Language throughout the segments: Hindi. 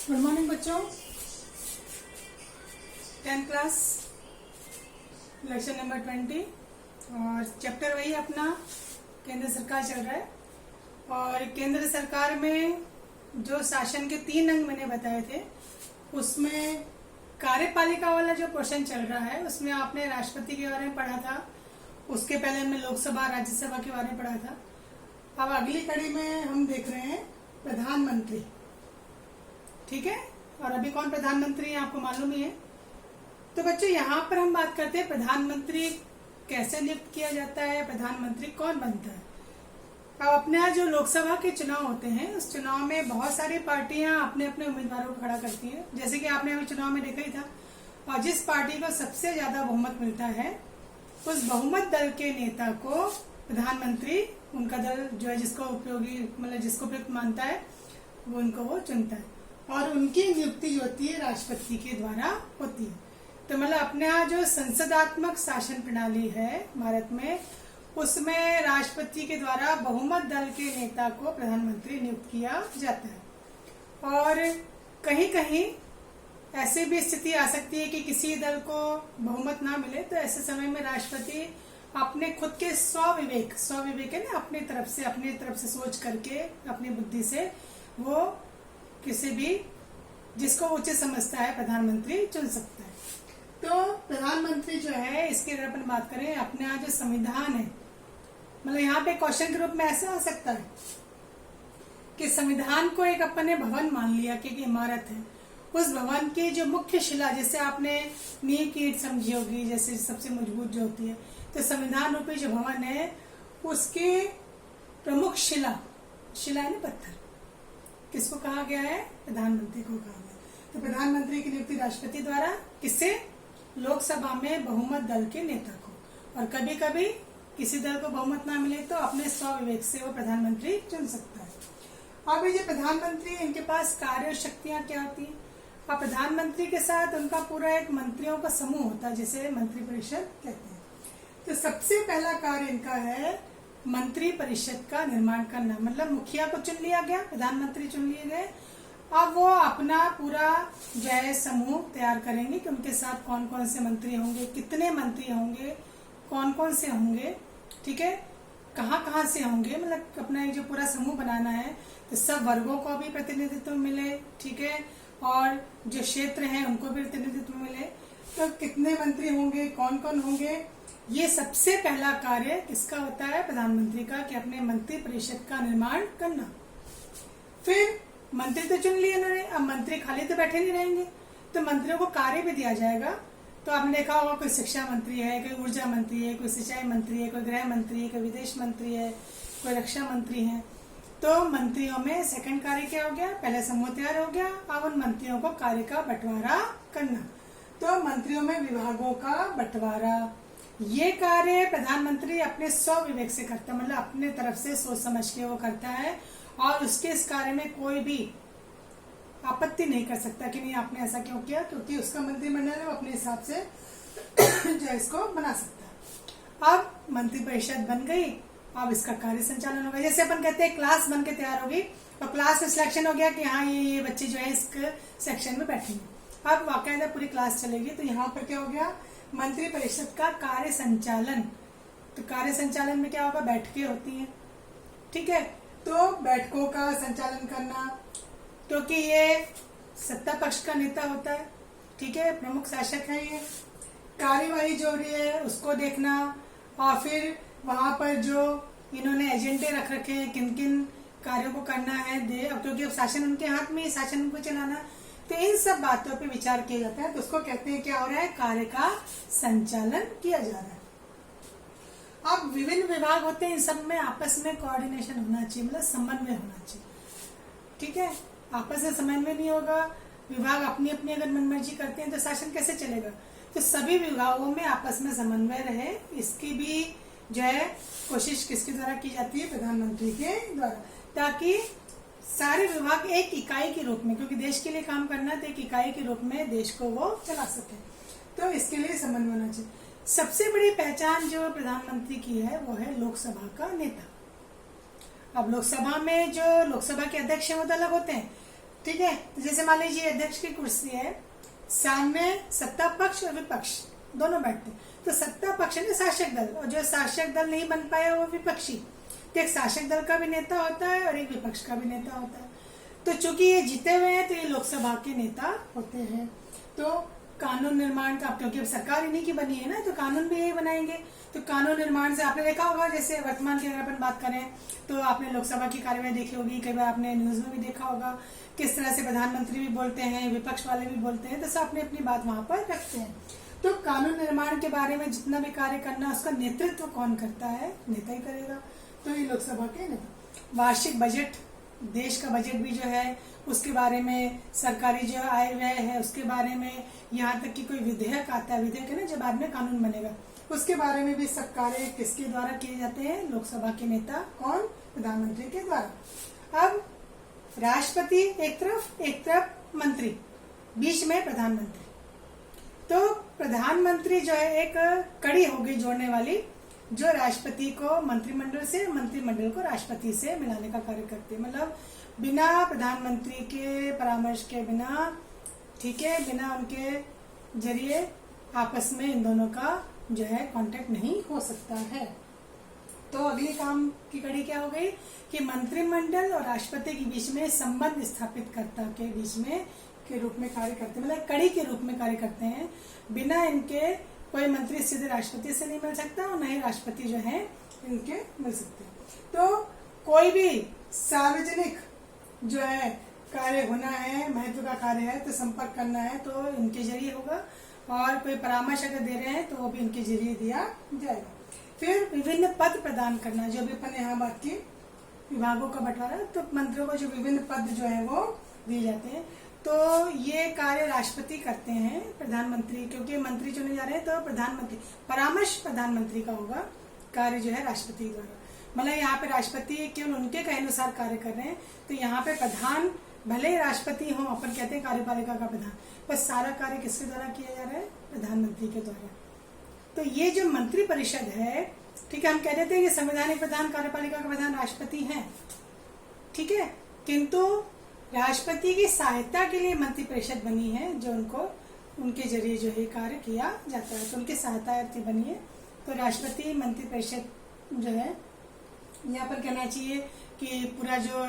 गुड मॉर्निंग बच्चों। 10th क्लास लेक्चर नंबर 20 और चैप्टर वही अपना केंद्र सरकार चल रहा है। और केंद्र सरकार में जो शासन के 3 अंग मैंने बताए थे उसमें कार्यपालिका वाला जो क्वेश्चन चल रहा है उसमें आपने राष्ट्रपति के बारे में पढ़ा था, उसके पहले हमने लोकसभा राज्यसभा के बारे में पढ़ा था। अब अगली कड़ी में हम देख रहे हैं प्रधानमंत्री, ठीक है। और अभी कौन प्रधानमंत्री है आपको मालूम ही है। तो बच्चों यहाँ पर हम बात करते हैं प्रधानमंत्री कैसे नियुक्त किया जाता है, प्रधानमंत्री कौन बनता है। अब अपने यहाँ जो लोकसभा के चुनाव होते हैं उस चुनाव में बहुत सारी पार्टियां अपने अपने उम्मीदवारों को खड़ा करती हैं, जैसे कि आपने अभी चुनाव में देखा ही था। और जिस पार्टी को सबसे ज्यादा बहुमत मिलता है उस बहुमत दल के नेता को प्रधानमंत्री, उनका दल जो है जिसको उपयोगी मतलब जिसको उपयुक्त मानता है वो उनको वो चुनता है। और उनकी नियुक्ति जो होती है राष्ट्रपति के द्वारा होती है। तो मतलब अपने यहाँ जो संसदात्मक शासन प्रणाली है भारत में उसमें राष्ट्रपति के द्वारा बहुमत दल के नेता को प्रधानमंत्री नियुक्त किया जाता है। और कहीं कहीं ऐसी भी स्थिति आ सकती है कि किसी दल को बहुमत ना मिले, तो ऐसे समय में राष्ट्रपति अपने खुद के स्वविवेक है ना, अपने तरफ से सोच करके अपनी बुद्धि से वो किसी भी जिसको उचित समझता है प्रधानमंत्री चुन सकता है। तो प्रधानमंत्री जो है इसके अगर अपन बात करें अपने यहाँ जो संविधान है, मतलब यहाँ पे क्वेश्चन के रूप में ऐसा आ सकता है कि संविधान को एक अपन ने भवन मान लिया कि एक इमारत है, उस भवन की जो मुख्य शिला जिसे आपने नींव की ईंट समझी होगी, जैसे सबसे मजबूत जो होती है, तो संविधान रूपी जो भवन है उसकी प्रमुख शिला है ना पत्थर, किसको कहा गया है? प्रधानमंत्री को कहा गया। तो प्रधानमंत्री की नियुक्ति राष्ट्रपति द्वारा किससे? लोकसभा में बहुमत दल के नेता को। और कभी कभी किसी दल को बहुमत ना मिले तो अपने स्वविवेक से वो प्रधानमंत्री चुन सकता है। अब ये प्रधानमंत्री इनके पास कार्य शक्तियां क्या होती है? अब प्रधानमंत्री के साथ उनका पूरा एक मंत्रियों का समूह होता है जिसे मंत्रिपरिषद कहते हैं। तो सबसे पहला कार्य इनका है मंत्री परिषद का निर्माण करना, मतलब मुखिया को चुन लिया गया, प्रधानमंत्री चुन लिए गए। अब वो अपना पूरा जो है समूह तैयार करेंगे कि उनके साथ कौन कौन से मंत्री होंगे, कितने मंत्री होंगे, कौन कौन से होंगे, ठीक है, कहाँ कहाँ से होंगे, मतलब अपना जो पूरा समूह बनाना है। तो सब वर्गों को भी प्रतिनिधित्व मिले, ठीक है, और जो क्षेत्र हैं उनको भी प्रतिनिधित्व मिले। तो कितने मंत्री होंगे, कौन कौन होंगे, ये सबसे पहला कार्य किसका होता है? प्रधानमंत्री का, कि अपने मंत्री परिषद का निर्माण करना। फिर मंत्री तो चुन लिए उन्होंने, अब मंत्री खाली तो बैठे नहीं रहेंगे, तो मंत्रियों को कार्य भी दिया जाएगा। तो आपने देखा होगा कोई शिक्षा मंत्री है, कोई ऊर्जा मंत्री है, कोई सिंचाई मंत्री है, कोई गृह मंत्री है, कोई विदेश मंत्री है, कोई रक्षा मंत्री है। तो मंत्रियों में सेकंड कार्य क्या हो गया? पहले समूह तैयार हो गया, अब उन मंत्रियों को कार्य का बंटवारा करना। तो मंत्रियों में विभागों का बंटवारा, ये कार्य प्रधानमंत्री अपने स्वविवेक से करता है, मतलब अपने तरफ से सोच समझ के वो करता है। और उसके इस कार्य में कोई भी आपत्ति नहीं कर सकता कि नहीं आपने ऐसा क्यों किया, क्योंकि उसका मंत्रिमंडल है वो अपने हिसाब से जो इसको बना सकता है। अब मंत्रिपरिषद बन गई, अब इसका कार्य संचालन होगा। जैसे अपन कहते हैं क्लास बन के तैयार होगी और क्लास में सिलेक्शन हो गया कि हाँ ये बच्चे जो है इस सेक्शन में बैठेंगे, अब बाकायदा पूरी क्लास चलेगी। तो यहाँ पर क्या हो गया? मंत्रिपरिषद का कार्य संचालन। तो कार्य संचालन में क्या होगा? बैठकें होती हैं, ठीक है। तो बैठकों का संचालन करना, क्योंकि ये सत्ता पक्ष का नेता होता है, ठीक है, प्रमुख शासक है ये। कार्यवाही जो हो रही है उसको देखना, और फिर वहां पर जो इन्होंने एजेंडे रख रखे हैं किन किन कार्यों को करना है क्योंकि अब शासन उनके हाथ में, शासन उनको चलाना, तो इन सब बातों पे विचार किया जाता है। तो उसको कहते हैं क्या हो रहा है? कार्य का संचालन किया जा रहा है। अब विभिन्न विभाग होते हैं, इन सब में आपस में कोऑर्डिनेशन होना चाहिए, मतलब समन्वय होना चाहिए, ठीक है। आपस में समन्वय नहीं होगा, विभाग अपनी अपनी अगर मनमर्जी करते हैं तो शासन कैसे चलेगा? तो सभी विभागों में आपस में समन्वय रहे, इसकी भी जो है कोशिश किसके द्वारा की जाती है? प्रधानमंत्री के द्वारा, ताकि सारे विभाग एक इकाई के रूप में, क्योंकि देश के लिए काम करना तो एक इकाई के रूप में देश को वो चला सके। तो इसके लिए समन्वय होना चाहिए। सबसे बड़ी पहचान जो प्रधानमंत्री की है वो है लोकसभा का नेता। अब लोकसभा में जो लोकसभा के अध्यक्ष हैं वो तो अलग होते हैं, ठीक है। तो जैसे मान लीजिए अध्यक्ष की कुर्सी है, सामने सत्ता पक्ष और विपक्ष दोनों बैठते हैं। तो सत्ता पक्ष है ना शासक दल, और जो शासक दल नहीं बन पाया वो विपक्षी। तो एक शासक दल का भी नेता होता है और एक विपक्ष का भी नेता होता है। तो चूंकि ये जीते हुए हैं तो ये लोकसभा के नेता होते हैं। तो कानून निर्माण का, क्योंकि अब सरकार इन्हीं की बनी है ना, तो कानून भी यही बनाएंगे। तो कानून निर्माण से आपने देखा होगा, जैसे वर्तमान की अगर अपन बात करें तो आपने लोकसभा की कार्यवाही देखी होगी, कई बार आपने न्यूज में भी देखा होगा किस तरह से प्रधानमंत्री भी बोलते हैं, विपक्ष वाले भी बोलते हैं, तो सब अपनी अपनी बात वहां पर रखते हैं। तो कानून निर्माण के बारे में जितना भी कार्य करना, उसका नेतृत्व कौन करता है? नेता ही करेगा। तो ये लोकसभा के नेता। वार्षिक बजट, देश का बजट भी जो है उसके बारे में, सरकारी जो आय व्यय है उसके बारे में, यहाँ तक कि कोई विधेयक आता है, विधेयक है ना, जब बाद में कानून बनेगा, उसके बारे में भी सब कार्य किसके द्वारा किए जाते हैं? लोकसभा के नेता। कौन? प्रधानमंत्री के द्वारा। अब राष्ट्रपति एक तरफ मंत्री, बीच में प्रधानमंत्री। तो प्रधानमंत्री जो है एक कड़ी होगी जोड़ने वाली, जो राष्ट्रपति को मंत्रिमंडल से, मंत्रिमंडल को राष्ट्रपति से मिलाने का कार्य करती है। मतलब बिना प्रधानमंत्री के परामर्श के बिना, ठीक है, बिना उनके जरिए आपस में इन दोनों का जो है कांटेक्ट नहीं हो सकता है। तो अगली काम की कड़ी क्या हो गई कि मंत्रिमंडल और राष्ट्रपति के बीच में संबंध स्थापित करता के बीच में के रूप में कार्य करते हैं, मतलब कड़ी के रूप में कार्य करते हैं। बिना इनके कोई मंत्री सीधे राष्ट्रपति से नहीं मिल सकता और न ही राष्ट्रपति जो है इनके मिल सकते। तो कोई भी सार्वजनिक जो है कार्य होना है, महत्व का कार्य है, तो संपर्क करना है तो इनके जरिए होगा, और कोई परामर्श अगर दे रहे हैं तो वो भी इनके जरिए दिया जाएगा। फिर विभिन्न पद प्रदान करना, जो भी अपन यहाँ बात की विभागों का बंटवारा, तो मंत्रियों को जो विभिन्न पद जो है वो दिए जाते हैं। तो ये कार्य राष्ट्रपति करते हैं, प्रधानमंत्री, क्योंकि मंत्री चुने जा रहे हैं तो प्रधानमंत्री, परामर्श प्रधानमंत्री का होगा, कार्य जो है राष्ट्रपति द्वारा। मतलब यहाँ पे राष्ट्रपति केवल उनके कहे अनुसार कार्य कर रहे हैं। तो यहाँ पे प्रधान भले ही राष्ट्रपति हो, अपन कहते हैं कार्यपालिका का प्रधान, पर सारा कार्य किसके द्वारा किया जा रहा है? प्रधानमंत्री के द्वारा। तो ये जो मंत्री परिषद है, ठीक है, हम कह देते हैं कि संवैधानिक प्रधान, कार्यपालिका का प्रधान राष्ट्रपति हैं, ठीक है, किंतु राष्ट्रपति की सहायता के लिए मंत्री परिषद बनी है, जो उनको उनके जरिए जो है कार्य किया जाता है, तो उनकी सहायता बनी है। तो राष्ट्रपति मंत्री परिषद जो है, यहाँ पर कहना चाहिए कि पूरा जो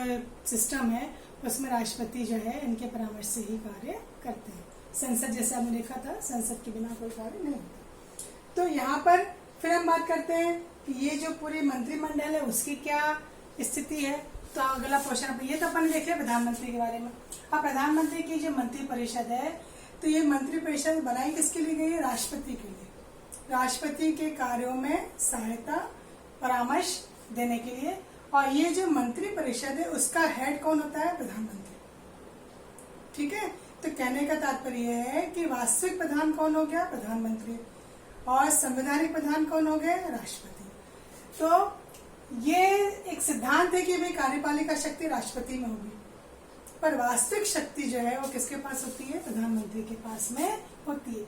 सिस्टम है उसमें राष्ट्रपति जो है इनके परामर्श से ही कार्य करते हैं। संसद, जैसे आपने देखा था, संसद के बिना कोई कार्य नहीं होता। तो यहाँ पर फिर हम बात करते हैं कि ये जो पूरी मंत्रिमंडल है उसकी क्या स्थिति है। तो अगला क्वेश्चन, ये तो अपन देख रहे प्रधानमंत्री के बारे में। अब प्रधानमंत्री की जो मंत्री परिषद है, तो ये मंत्री परिषद बनाई किसके लिए गई है? राष्ट्रपति के लिए, राष्ट्रपति के कार्यों में सहायता, परामर्श देने के लिए। और ये जो मंत्री परिषद है उसका हेड कौन होता है? प्रधानमंत्री, ठीक है। तो कहने का तात्पर्य है कि वास्तविक प्रधान कौन हो गया? प्रधानमंत्री, और संवैधानिक प्रधान कौन हो गए? राष्ट्रपति। तो ये एक सिद्धांत है कि भाई कार्यपालिका शक्ति राष्ट्रपति में होगी, पर वास्तविक शक्ति जो है वो किसके पास होती है? प्रधानमंत्री के पास में होती है।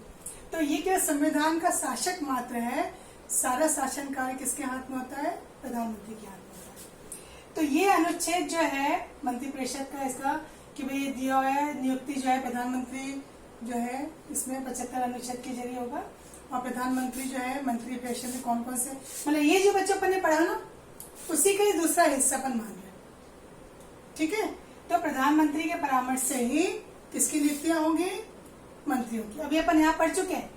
तो ये क्या संविधान का शासक मात्र है, सारा शासन कार्य किसके हाथ में होता है? प्रधानमंत्री के हाथ में होता है। तो ये अनुच्छेद जो है मंत्री परिषद का, इसका कि भाई दिया है नियुक्ति जो है प्रधानमंत्री जो है इसमें 75 अनुच्छेद के जरिए होगा। और प्रधानमंत्री जो है मंत्री परिषद में कौन कौन से, मतलब ये जो बच्चों अपन ने पढ़ा ना, उसी का ही दूसरा हिस्सा अपन मान रहे, ठीक है। तो प्रधानमंत्री के परामर्श से ही किसकी नियुक्तियां होंगी? मंत्रियों की। अभी अपन यहाँ पढ़ चुके हैं,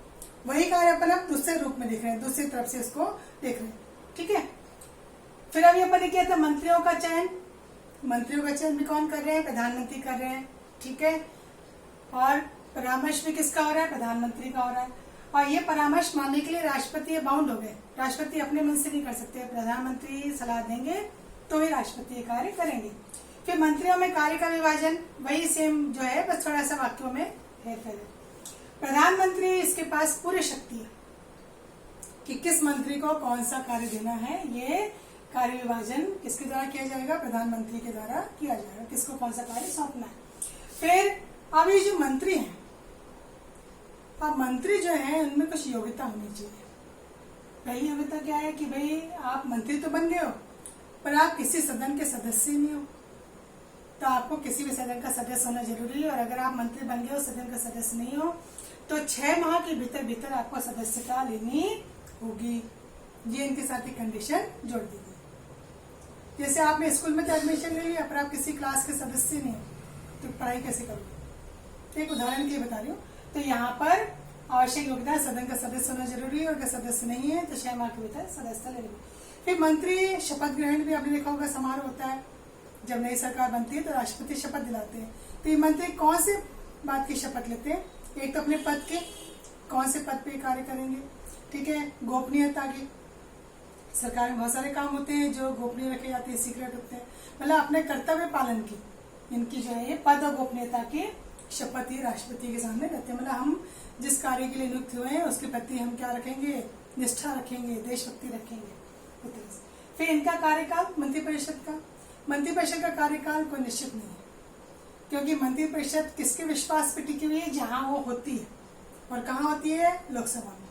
वही कार्य अपन अब दूसरे रूप में देख रहे हैं, दूसरी तरफ से इसको देख रहे हैं, ठीक है। फिर अभी अपन ने किया था मंत्रियों का चयन, मंत्रियों का चयन भी कौन कर रहे हैं? प्रधानमंत्री कर रहे हैं, ठीक है। और परामर्श भी किसका हो रहा है? प्रधानमंत्री का हो रहा है। और ये परामर्श मानने के लिए राष्ट्रपति बाउंड हो गए, राष्ट्रपति अपने मन से नहीं कर सकते, प्रधानमंत्री सलाह देंगे तो ही राष्ट्रपति कार्य करेंगे। फिर मंत्रियों में कार्य का विभाजन वही सेम जो है, बस थोड़ा सा वाक्यों में है। प्रधानमंत्री, इसके पास पूरी शक्ति है कि किस मंत्री को कौन सा कार्य देना है। ये कार्य विभाजन किसके द्वारा किया जाएगा? प्रधानमंत्री के द्वारा किया जाएगा, किसको कौन सा कार्य सौंपना है। फिर अब ये जो मंत्री हैं, अब मंत्री जो है उनमें कुछ योग्यता होनी चाहिए। पहली योग्यता क्या है कि भाई आप मंत्री तो बन गए हो, पर आप किसी सदन के सदस्य नहीं हो, तो आप आपको किसी भी सदन का सदस्य होना जरूरी है, और अगर आप मंत्री बन गए हो, सदन का सदस्य नहीं हो, तो 6 माह के भीतर भीतर आपको सदस्यता लेनी होगी। ये इनके साथ एक कंडीशन जोड़ दी गई। जैसे आपने स्कूल में तो एडमिशन ले लिया, पर आप किसी क्लास के सदस्य नहीं हो तो पढ़ाई कैसे करोगे? एक उदाहरण के लिए बता रही हूँ। तो यहाँ पर आवश्यक योग्यता सदन का सदस्य होना जरूरी है, और अगर सदस्य नहीं है तो 6 माह के भीतर सदस्यता ले लेंगे। फिर मंत्री शपथ ग्रहण भी आपने देखा होगा, समारोह होता है जब नई सरकार बनती है तो राष्ट्रपति शपथ दिलाते हैं। तो ये मंत्री कौन से बात की शपथ लेते हैं? एक तो अपने पद के, कौन से पद पे कार्य करेंगे, ठीक है, गोपनीयता की, सरकार में बहुत सारे काम होते हैं जो गोपनीय रखे जाते हैं, सीक्रेट होते हैं, मतलब अपने कर्तव्य पालन की इनकी जो है ये पद और गोपनीयता की शपथ ही राष्ट्रपति के सामने रहते हैं। मतलब हम जिस कार्य के लिए नियुक्त हुए हैं उसके प्रति हम क्या रखेंगे, निष्ठा रखेंगे, देशभक्ति रखेंगे। फिर इनका कार्यकाल, मंत्रिपरिषद का कार्यकाल कोई निश्चित नहीं है, क्योंकि मंत्रिपरिषद किसके विश्वास पे टिकी हुई है? जहां वो होती है, और कहाँ होती है? लोकसभा में।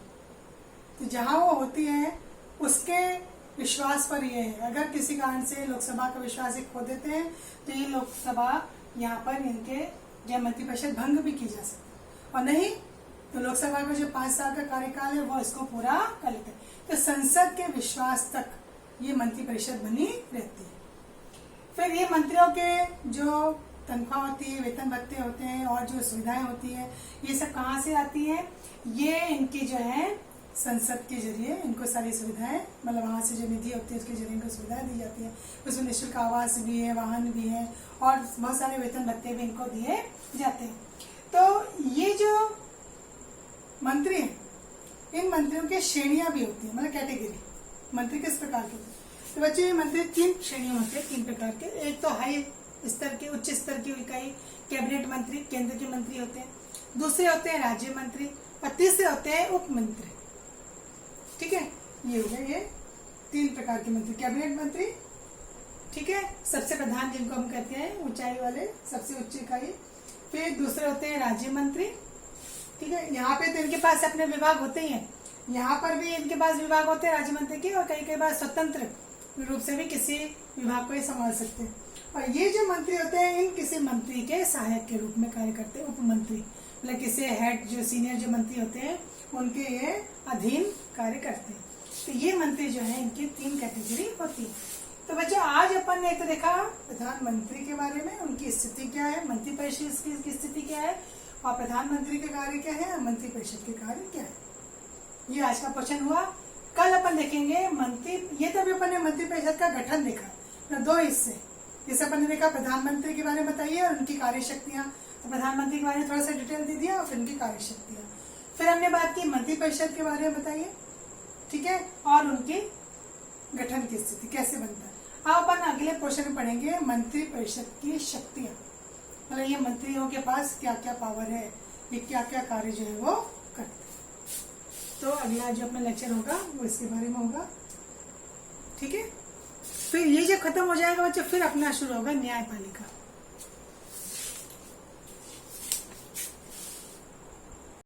तो जहां वो होती है उसके विश्वास पर ये है। अगर किसी कारण से लोकसभा का विश्वास खो देते हैं तो ये लोकसभा यहाँ पर इनके जब मंत्रिपरिषद भंग भी की जा सकती है, और नहीं तो लोकसभा का जो 5 साल का कार्यकाल है वो इसको पूरा कर लेते हैं। तो संसद के विश्वास तक ये मंत्रिपरिषद बनी रहती है। फिर ये मंत्रियों के जो तनख्वाह होती है, वेतन भत्ते होते हैं और जो सुविधाएं होती है, ये सब कहाँ से आती है? ये इनकी जो है संसद के जरिए इनको सारी सुविधाएं, मतलब वहां से जो निधि होती है उसके जरिए इनको सुविधाएं दी जाती है। उसमें निःशुल्क आवास भी है, वाहन भी है, और बहुत सारे वेतन भत्ते भी इनको दिए जाते हैं। तो ये जो मंत्री हैं, इन मंत्रियों की श्रेणियां भी होती है, मतलब कैटेगरी। मंत्री किस प्रकार के होते हैं? तो बच्चे ये मंत्री 3 श्रेणियां होती है, 3 प्रकार के। एक तो हाई स्तर के, उच्च स्तर की इकाई कैबिनेट मंत्री, केंद्र के मंत्री होते हैं। दूसरे होते हैं राज्य मंत्री, और तीसरे होते हैं उप मंत्री। ठीक है, ये हो गए ये 3 प्रकार के मंत्री। कैबिनेट मंत्री, ठीक है, सबसे प्रधान जिनको हम कहते हैं, ऊंचाई वाले, सबसे उच्च इकाई। फिर दूसरे होते हैं राज्य मंत्री, ठीक है, यहाँ पे तो इनके पास अपने विभाग होते ही हैं, यहाँ पर भी इनके पास विभाग होते हैं राज्य मंत्री के, और कई बार स्वतंत्र रूप से भी किसी विभाग को ही संभाल सकते हैं। और ये जो मंत्री होते हैं इन किसी मंत्री के सहायक के रूप में कार्य करते हैं। उप मंत्री मतलब किसी हेड, जो सीनियर जो मंत्री होते हैं उनके ये अधीन कार्य करते हैं। तो ये मंत्री जो है इनकी 3 कैटेगरी होती है। तो बच्चों आज अपन ने तो देखा प्रधानमंत्री के बारे में, उनकी स्थिति क्या है, मंत्रिपरिषद की स्थिति क्या है, और प्रधानमंत्री के कार्य क्या है, मंत्रिपरिषद के कार्य क्या है। ये आज का क्वेश्चन हुआ। कल अपन देखेंगे मंत्री, ये तो अभी अपन ने मंत्रिपरिषद का गठन देखा, तो 2 हिस्से। जैसे अपन ने देखा प्रधानमंत्री के बारे में बताइए और उनकी कार्यशक्तियां, तो प्रधानमंत्री के बारे में थोड़ा सा डिटेल दे दिया, और फिर उनकी कार्यशक्तियां। फिर हमने बात की मंत्रिपरिषद के बारे में बताइए, ठीक है, और उनकी गठन की स्थिति कैसे बनता है। अब अपन अगले पोर्शन में पढ़ेंगे मंत्रिपरिषद की शक्तियां, मतलब ये मंत्रियों के पास क्या क्या पावर है, ये क्या क्या कार्य जो है वो करते हैं। तो अगला जो अपना लेक्चर होगा वो इसके बारे में होगा, ठीक है। फिर ये जब खत्म हो जाएगा बच्चों, फिर अपना शुरू होगा न्यायपालिका।